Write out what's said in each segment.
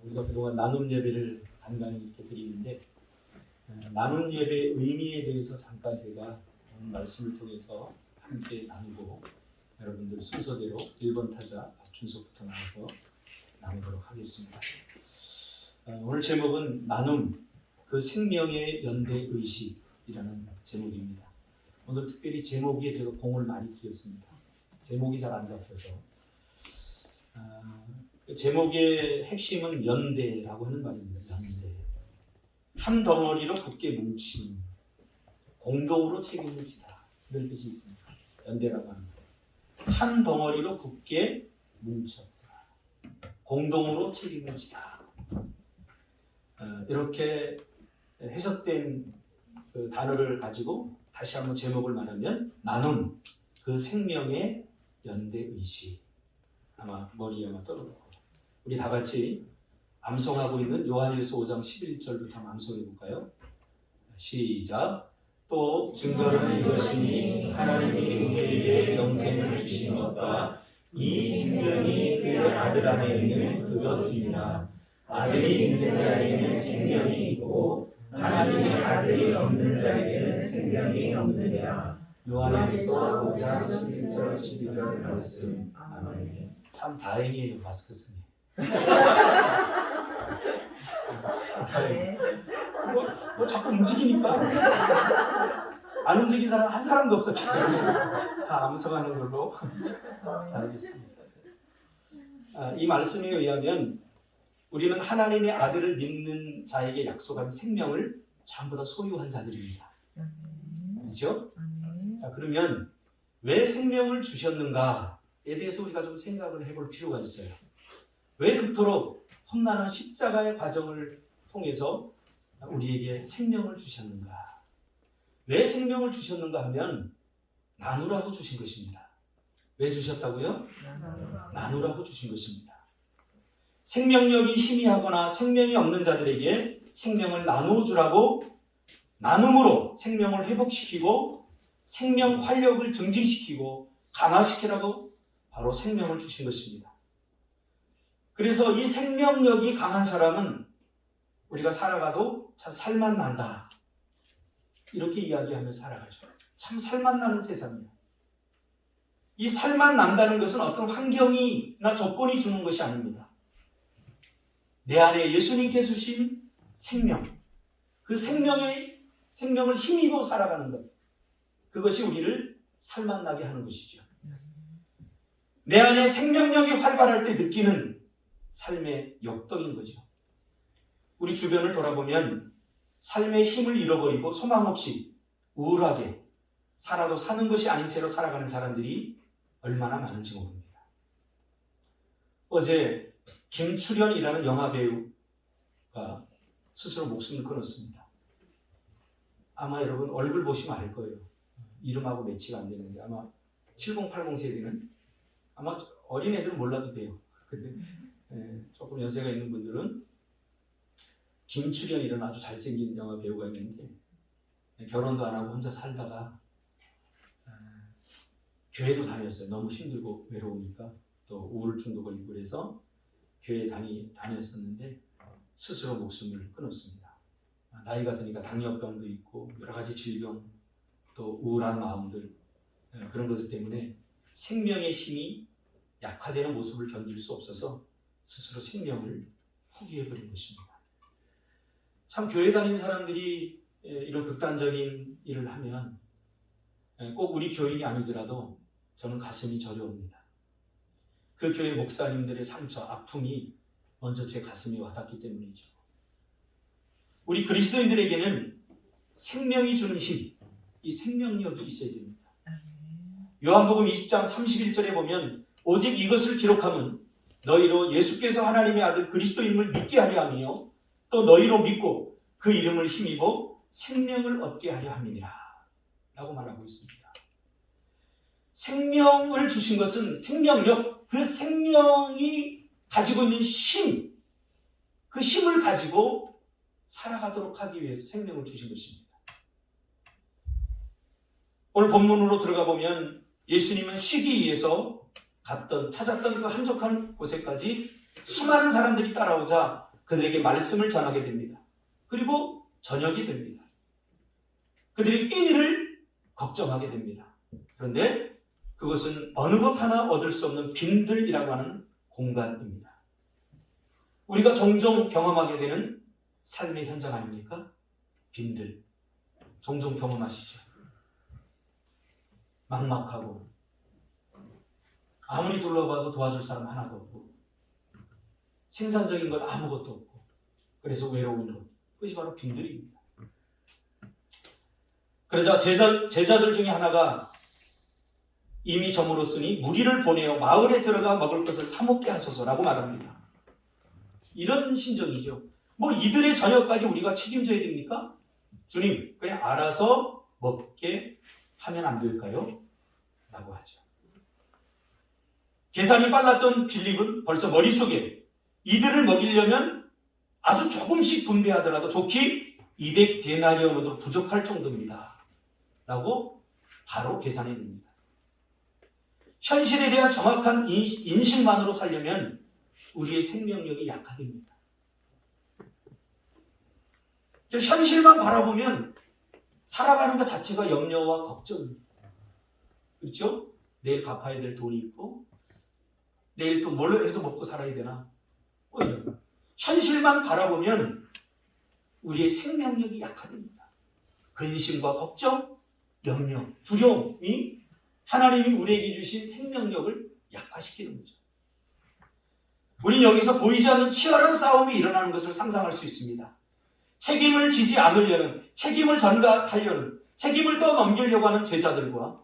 우리가 그동안 나눔 예배를 간간히 이렇게 드리는데 나눔 예배의 의미에 대해서 잠깐 제가 오늘 말씀을 통해서 함께 나누고 여러분들 순서대로 1번 타자 박준석부터 나와서 나누도록 하겠습니다. 오늘 제목은 나눔, 그 생명의 연대 의식이라는 제목입니다. 오늘 특별히 제목에 제가 공을 많이 들였습니다. 제목이 잘 안 잡혀서 제목의 핵심은 연대라고 하는 말입니다. 연대. 한 덩어리로 굳게 뭉친 공동으로 책임을 지다. 이런 뜻이 있습니다. 연대라고 하는 것. 한 덩어리로 굳게 뭉쳤다. 공동으로 책임을 지다. 이렇게 해석된 그 단어를 가지고 다시 한번 제목을 말하면 나눔, 그 생명의 연대의식. 아마 머리에 아마 떠오를 거예요. 우리 다 같이 암송하고 있는 요한일서 5장 11절부터 한번 암송해 볼까요? 시작. 또 증거는 이것이니 하나님이 우리에게 영생을 주시니까 이 생명이 그의 아들 안에 있는 그것이니라. 아들이 있는 자에게는 생명이 있고 하나님의 아들이 없는 자에게는 생명이 없느니라. 요한일서 5장 11절 12절 말씀. 아멘. 참 다행이에요. 마스크 쓰니. 뭐 자꾸 움직이니까 안 움직인 사람 한 사람도 없었기 때문에 다 암송하는 걸로 알겠습니다. 이 말씀에 의하면 우리는 하나님의 아들을 믿는 자에게 약속한 생명을 전부 다 소유한 자들입니다. 그렇죠? 자, 그러면 왜 생명을 주셨는가에 대해서 우리가 좀 생각을 해볼 필요가 있어요. 왜 그토록 험난한 십자가의 과정을 통해서 우리에게 생명을 주셨는가? 왜 생명을 주셨는가 하면 나누라고 주신 것입니다. 왜 주셨다고요? 나누라고 주신 것입니다. 생명력이 희미하거나 생명이 없는 자들에게 생명을 나누어 주라고 나눔으로 생명을 회복시키고 생명 활력을 증진시키고 강화시키라고 바로 생명을 주신 것입니다. 그래서 이 생명력이 강한 사람은 우리가 살아가도 참 살맛 난다. 이렇게 이야기하며 살아가죠. 참 살맛 나는 세상이에요. 이 살맛 난다는 것은 어떤 환경이나 조건이 주는 것이 아닙니다. 내 안에 예수님께서 주신 생명, 그 생명을 힘입어 살아가는 것, 그것이 우리를 살맛 나게 하는 것이죠. 내 안에 생명력이 활발할 때 느끼는 삶의 역동인 거죠. 우리 주변을 돌아보면 삶의 힘을 잃어버리고 소망 없이 우울하게 살아도 사는 것이 아닌 채로 살아가는 사람들이 얼마나 많은지 모릅니다. 어제 김출현이라는 영화 배우가 스스로 목숨을 끊었습니다. 아마 여러분 얼굴 보시면 알 거예요. 이름하고 매치가 안 되는데 아마 7080 세대는 아마 어린애들은 몰라도 돼요. 근데 조금 연세가 있는 분들은 김출현이라는 아주 잘생긴 영화 배우가 있는데 결혼도 안 하고 혼자 살다가 교회도 다녔어요. 너무 힘들고 외로우니까 또 우울증도 걸리고 그래서 교회 다녔었는데 스스로 목숨을 끊었습니다. 나이가 드니까 당뇨병도 있고 여러 가지 질병 또 우울한 마음들 그런 것들 때문에 생명의 힘이 약화되는 모습을 견딜 수 없어서 스스로 생명을 포기해버린 것입니다. 참 교회 다니는 사람들이 이런 극단적인 일을 하면 꼭 우리 교인이 아니더라도 저는 가슴이 저려옵니다. 그 교회 목사님들의 상처, 아픔이 먼저 제 가슴에 와닿기 때문이죠. 우리 그리스도인들에게는 생명이 주는 힘, 이 생명력이 있어야 됩니다. 요한복음 20장 31절에 보면 오직 이것을 기록하면 너희로 예수께서 하나님의 아들 그리스도임을 믿게 하려 하며 또 너희로 믿고 그 이름을 힘입어 생명을 얻게 하려 함이니라 라고 말하고 있습니다. 생명을 주신 것은 생명력, 그 생명이 가지고 있는 힘, 그 힘을 가지고 살아가도록 하기 위해서 생명을 주신 것입니다. 오늘 본문으로 들어가 보면 예수님은 쉬기 위해서 찾았던 그 한적한 곳에까지 수많은 사람들이 따라오자 그들에게 말씀을 전하게 됩니다. 그리고 저녁이 됩니다. 그들이 끼니를 걱정하게 됩니다. 그런데 그것은 어느 것 하나 얻을 수 없는 빈들이라고 하는 공간입니다. 우리가 종종 경험하게 되는 삶의 현장 아닙니까? 빈들. 종종 경험하시죠? 막막하고 아무리 둘러봐도 도와줄 사람 하나도 없고 생산적인 것 아무것도 없고 그래서 외로운 것. 그것이 바로 빈들입니다. 그러자 제자들 중에 하나가 이미 저물었으니 무리를 보내어 마을에 들어가 먹을 것을 사 먹게 하소서라고 말합니다. 이런 심정이죠. 뭐 이들의 저녁까지 우리가 책임져야 됩니까? 주님, 그냥 알아서 먹게 하면 안 될까요? 라고 하죠. 계산이 빨랐던 빌립은 벌써 머릿속에 이들을 먹이려면 아주 조금씩 분배하더라도 좋기 200데나리온으로 부족할 정도입니다. 라고 바로 계산해냅니다. 현실에 대한 정확한 인식만으로 살려면 우리의 생명력이 약화됩니다. 현실만 바라보면 살아가는 것 자체가 염려와 걱정입니다. 그렇죠? 내일 갚아야 될 돈이 있고 내일 또 뭘 해서 먹고 살아야 되나? 현실만 바라보면 우리의 생명력이 약화됩니다. 근심과 걱정, 염려, 두려움이 하나님이 우리에게 주신 생명력을 약화시키는 거죠. 우리는 여기서 보이지 않는 치열한 싸움이 일어나는 것을 상상할 수 있습니다. 책임을 지지 않으려는, 책임을 전가하려는, 책임을 떠넘기려고 하는 제자들과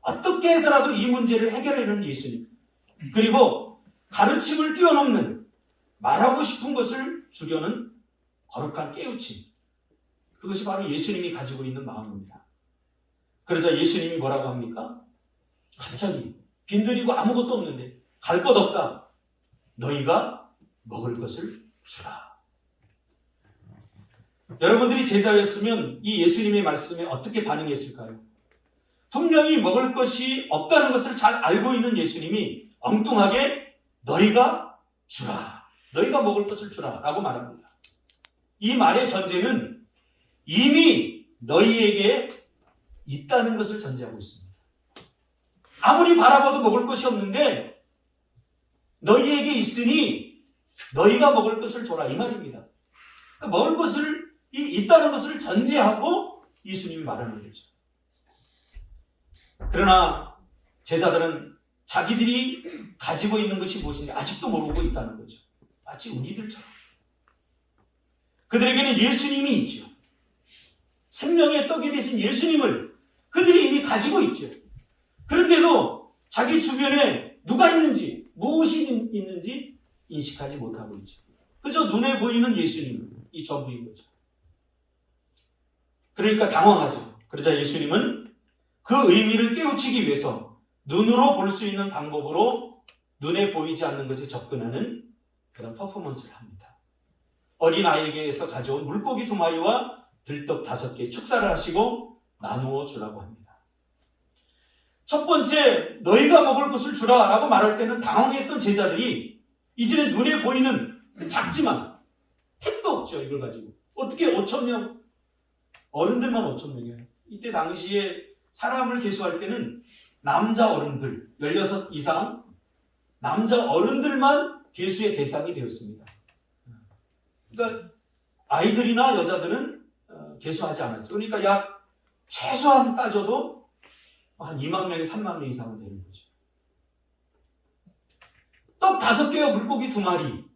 어떻게 해서라도 이 문제를 해결하려는 예수님, 그리고 가르침을 뛰어넘는 말하고 싶은 것을 주려는 거룩한 깨우침, 그것이 바로 예수님이 가지고 있는 마음입니다. 그러자 예수님이 뭐라고 합니까? 갑자기 빈들이고 아무것도 없는데 갈 것 없다. 너희가 먹을 것을 주라. 여러분들이 제자였으면 이 예수님의 말씀에 어떻게 반응했을까요? 분명히 먹을 것이 없다는 것을 잘 알고 있는 예수님이 엉뚱하게 너희가 주라. 너희가 먹을 것을 주라 라고 말합니다. 이 말의 전제는 이미 너희에게 있다는 것을 전제하고 있습니다. 아무리 바라봐도 먹을 것이 없는데 너희에게 있으니 너희가 먹을 것을 줘라 이 말입니다. 그러니까 먹을 것을 있다는 것을 전제하고 예수님이 말하는 거죠. 그러나 제자들은 자기들이 가지고 있는 것이 무엇인지 아직도 모르고 있다는 거죠. 마치 우리들처럼. 그들에게는 예수님이 있죠. 생명의 떡이 되신 예수님을 그들이 이미 가지고 있죠. 그런데도 자기 주변에 누가 있는지, 무엇이 있는지 인식하지 못하고 있죠. 그저 눈에 보이는 예수님이 전부인 거죠. 그러니까 당황하죠. 그러자 예수님은 그 의미를 깨우치기 위해서 눈으로 볼 수 있는 방법으로 눈에 보이지 않는 것에 접근하는 그런 퍼포먼스를 합니다. 어린아이에게서 가져온 물고기 2마리와 들떡 5개 축사를 하시고 나누어 주라고 합니다. 첫 번째 너희가 먹을 것을 주라 라고 말할 때는 당황했던 제자들이 이제는 눈에 보이는 작지만 택도 없죠. 이걸 가지고 어떻게 5,000명 어른들만 5,000명이에요. 이때 당시에 사람을 계수할 때는 남자 어른들 16 이상 남자 어른들만 계수의 대상이 되었습니다. 그러니까 아이들이나 여자들은 계수하지 않았죠. 그러니까 약 최소한 따져도 한 2만 명, 3만 명 이상은 되는 거죠. 떡 5개와 물고기 2마리.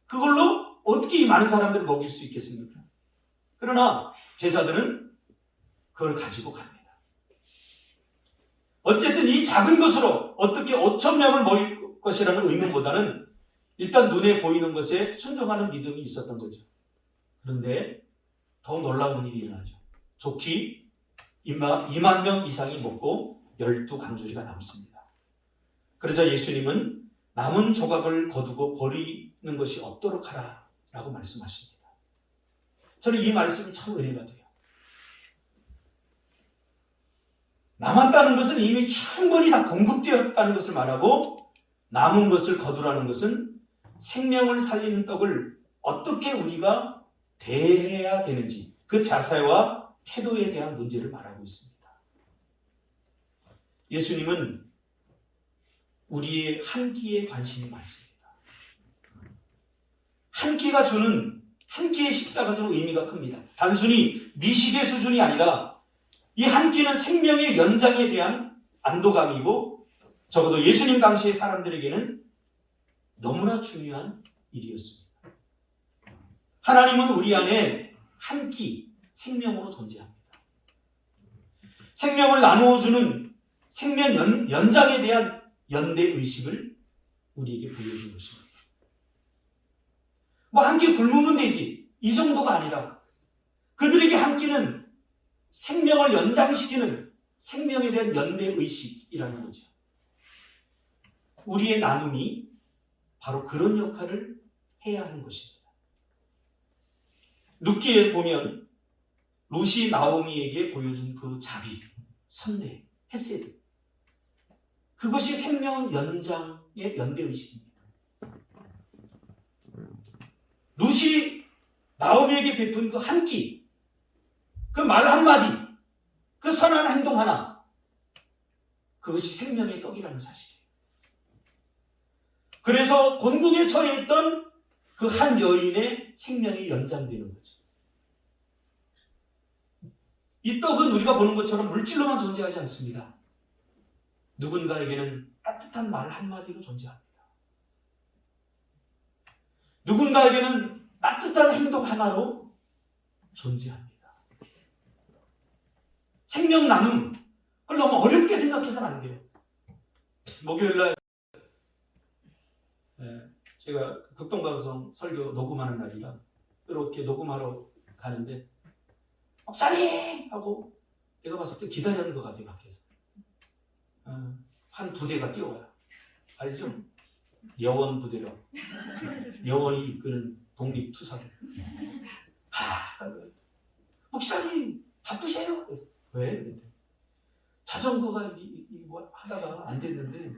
그걸로 어떻게 이 많은 사람들을 먹일 수 있겠습니까? 그러나 제자들은 그걸 가지고 갑니다. 어쨌든 이 작은 것으로 어떻게 5,000명을 먹일 것이라는 의문보다는 일단 눈에 보이는 것에 순종하는 믿음이 있었던 거죠. 그런데 더 놀라운 일이 일어나죠. 좋기 2만 명 이상이 먹고 12강주리가 남습니다. 그러자 예수님은 남은 조각을 거두고 버리는 것이 없도록 하라 라고 말씀하십니다. 저는 이 말씀이 참 은혜가 돼요. 남았다는 것은 이미 충분히 다 공급되었다는 것을 말하고 남은 것을 거두라는 것은 생명을 살리는 떡을 어떻게 우리가 대해야 되는지 그 자세와 태도에 대한 문제를 말하고 있습니다. 예수님은 우리의 한 끼에 관심이 많습니다. 한 끼가 주는, 한 끼의 식사가 주는 의미가 큽니다. 단순히 미식의 수준이 아니라 이 한 끼는 생명의 연장에 대한 안도감이고 적어도 예수님 당시의 사람들에게는 너무나 중요한 일이었습니다. 하나님은 우리 안에 한 끼 생명으로 존재합니다. 생명을 나누어주는 생명 연장에 대한 연대의식을 우리에게 보여준 것입니다. 뭐 한 끼 굶으면 되지, 이 정도가 아니라 그들에게 한 끼는 생명을 연장시키는 생명에 대한 연대의식이라는 거죠. 우리의 나눔이 바로 그런 역할을 해야 하는 것입니다. 룻기에 보면 룻이 나오미에게 보여준 그 자비, 선대, 헤세드, 그것이 생명 연장의 연대의식입니다. 룻이 나오미에게 베푼 그 한 끼, 그 말 한마디, 그 선한 행동 하나, 그것이 생명의 떡이라는 사실이에요. 그래서 곤궁에 처해 있던 그 한 여인의 생명이 연장되는 거죠. 이 떡은 우리가 보는 것처럼 물질로만 존재하지 않습니다. 누군가에게는 따뜻한 말 한마디로 존재합니다. 누군가에게는 따뜻한 행동 하나로 존재합니다. 생명 나눔, 그걸 너무 어렵게 생각해서는 안 돼요. 목요일날 제가 극동방송 설교 녹음하는 날이라 이렇게 녹음하러 가는데 목사님! 하고 내가 봤을 때 기다리는 것 같아요. 밖에서 한 부대가 뛰어와요. 알죠? 여원 부대로 여원이 이끄는 독립투사들. 목사님 바쁘세요? 왜? 자전거가 뭐 하다가 안 됐는데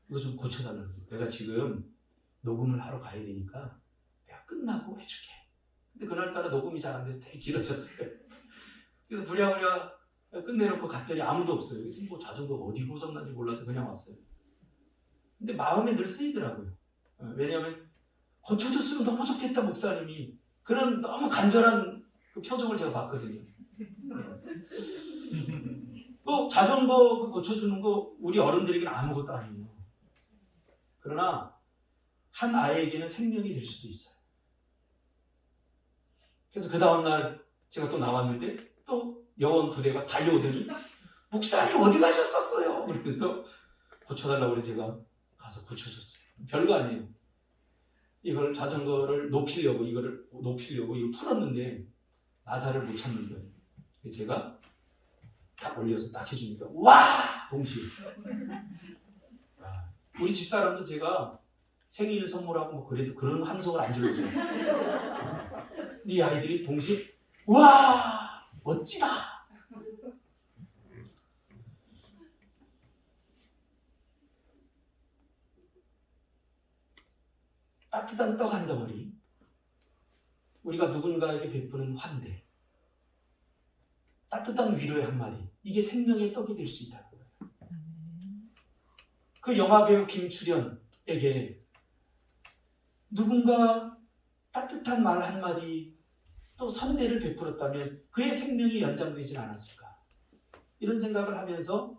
이거 좀 고쳐달라고. 내가 지금 녹음을 하러 가야 되니까 내가 끝나고 해줄게. 근데 그날따라 녹음이 잘 안 돼서 되게 길어졌어요. 그래서 부랴부랴 끝내놓고 갔더니 아무도 없어요. 그래서 뭐 자전거가 어디 고장난지 몰라서 그냥 왔어요. 근데 마음에 늘 쓰이더라고요. 왜냐하면 고쳐줬으면 너무 좋겠다 목사님이. 그런 너무 간절한 그 표정을 제가 봤거든요. 또 자전거 고쳐주는 거 우리 어른들에게는 아무것도 아니에요. 그러나 한 아이에게는 생명이 될 수도 있어요. 그래서 그 다음날 제가 또 나왔는데 또 여원 부대가 달려오더니 목사님 어디 가셨었어요? 그래서 고쳐달라고 그래 제가 가서 고쳐줬어요. 별거 아니에요. 이걸 자전거를 높이려고 이걸 풀었는데 나사를 못 찾는 거예요. 제가 딱 올려서 딱 해주니까 와! 동시에 우리 집사람도 제가 생일 선물하고 뭐 그래도 그런 함성을 안 질러줘요. 이 아이들이 동시에 와! 멋지다! 따뜻한 떡 한 덩어리, 우리가 누군가에게 베푸는 환대, 따뜻한 위로의 한마디, 이게 생명의 떡이 될 수 있다는 거예요. 그 영화배우 김출연에게 누군가 따뜻한 말 한마디 또 선대를 베풀었다면 그의 생명이 연장되진 않았을까, 이런 생각을 하면서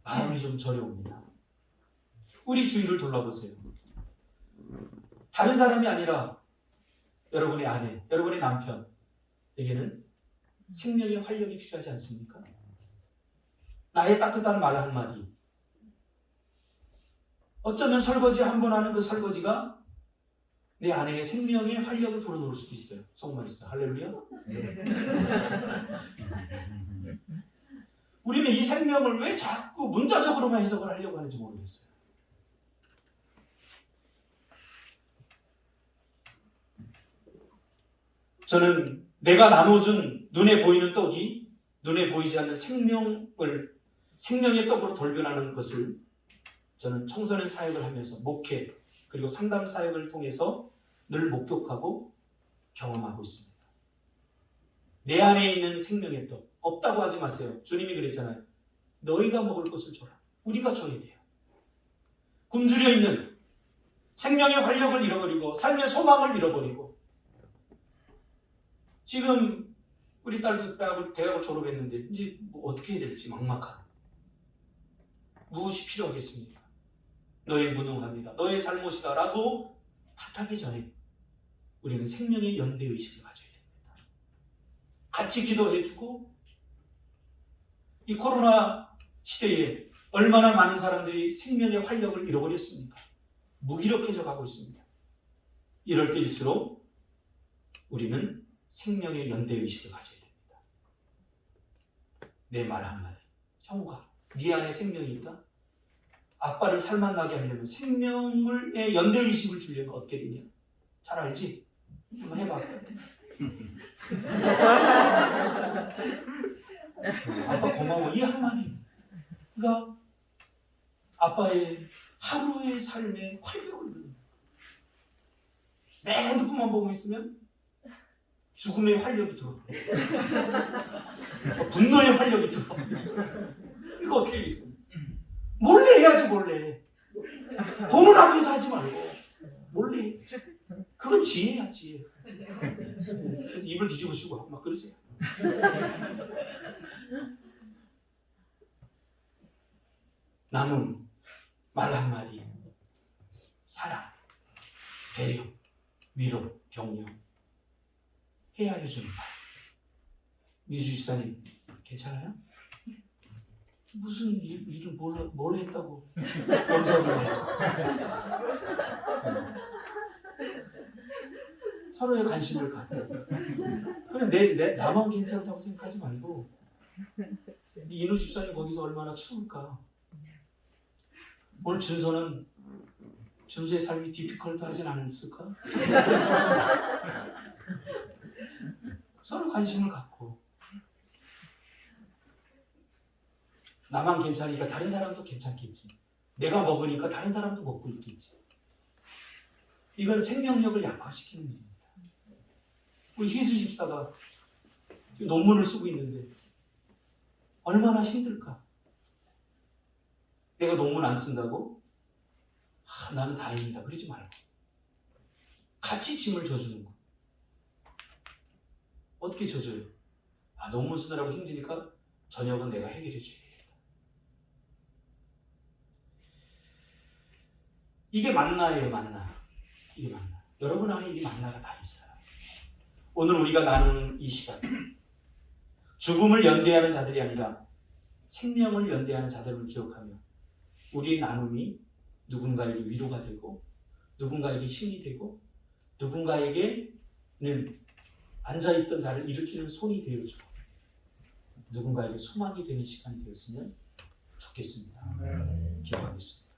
마음이 좀 저려옵니다. 우리 주위를 돌아보세요. 다른 사람이 아니라 여러분의 아내, 여러분의 남편에게는 생명의 활력이 필요하지 않습니까? 나의 따뜻한 말 한마디, 어쩌면 설거지 한 번 하는 그 설거지가 내 아내의 생명의 활력을 불어넣을 수도 있어요. 성만 있어요. 할렐루야. 우리는 이 생명을 왜 자꾸 문자적으로만 해석을 하려고 하는지 모르겠어요. 저는 내가 나눠준 눈에 보이는 떡이 눈에 보이지 않는 생명의 떡으로 돌변하는 것을 저는 청소년 사역을 하면서 목회 그리고 상담 사역을 통해서 늘 목격하고 경험하고 있습니다. 내 안에 있는 생명의 떡 없다고 하지 마세요. 주님이 그랬잖아요. 너희가 먹을 것을 줘라. 우리가 줘야 돼요. 굶주려 있는 생명의 활력을 잃어버리고 삶의 소망을 잃어버리고 지금 우리 딸도 대학을 졸업했는데 이제 뭐 어떻게 해야 될지 막막한 무엇이 필요하겠습니까? 너의 무능합니다. 너의 잘못이다 라고 탓하기 전에 우리는 생명의 연대의식을 가져야 됩니다. 같이 기도해주고 이 코로나 시대에 얼마나 많은 사람들이 생명의 활력을 잃어버렸습니까? 무기력해져 가고 있습니다. 이럴 때일수록 우리는 생명의 연대의식을 가져야 됩니다. 내 말 한마디. 형우가 네 안에 생명이 있다? 아빠를 살만나게 하려면 생명의 연대의식을 주려면 어떻게 되냐? 잘 알지? 한번 해봐. 아빠 고마워. 이 한마디. 그러니까 아빠의 하루의 삶에 활력을 드는 매일 핸드폰만 보고 있으면 죽음의 활력이 들어. 분노의 활력이 들어. 이거 어떻게 되겠습니까? 몰래 해야지 몰래. 보는 앞에서 하지 말고 몰래. 그건 지혜야 지혜. 그래서 입을 뒤집어 쓰고 막 그러세요. 나눔, 말 한마디, 사랑, 배려, 위로, 격려, 헤아려 주는 말. 미주 집사님 괜찮아요? 무슨 일을 뭘 했다고 염색을 해요? 서로의 관심을 갖고 그래 나만 괜찮다고 생각하지 말고 이누 집사님 거기서 얼마나 추울까. 오늘 준수의 삶이 디피컬트하진 않았을까? 서로 관심을 갖고 나만 괜찮으니까 다른 사람도 괜찮겠지. 내가 먹으니까 다른 사람도 먹고 있겠지. 이건 생명력을 약화시키는 일입니다. 우리 희수 집사가 논문을 쓰고 있는데 얼마나 힘들까? 내가 논문 안 쓴다고? 나는 다행이다. 그러지 말고 같이 짐을 져주는 거. 어떻게 져줘요? 논문 쓰느라고 힘드니까 저녁은 내가 해결해 줘야겠다. 이게 만나예요. 만나. 이게 만나. 여러분 안에 이 만나가 다 있어요. 오늘 우리가 나누는 이 시간, 죽음을 연대하는 자들이 아니라 생명을 연대하는 자들을 기억하며 우리의 나눔이 누군가에게 위로가 되고 누군가에게 힘이 되고 누군가에게는 앉아있던 자를 일으키는 손이 되어주고 누군가에게 소망이 되는 시간이 되었으면 좋겠습니다. 기도하겠습니다.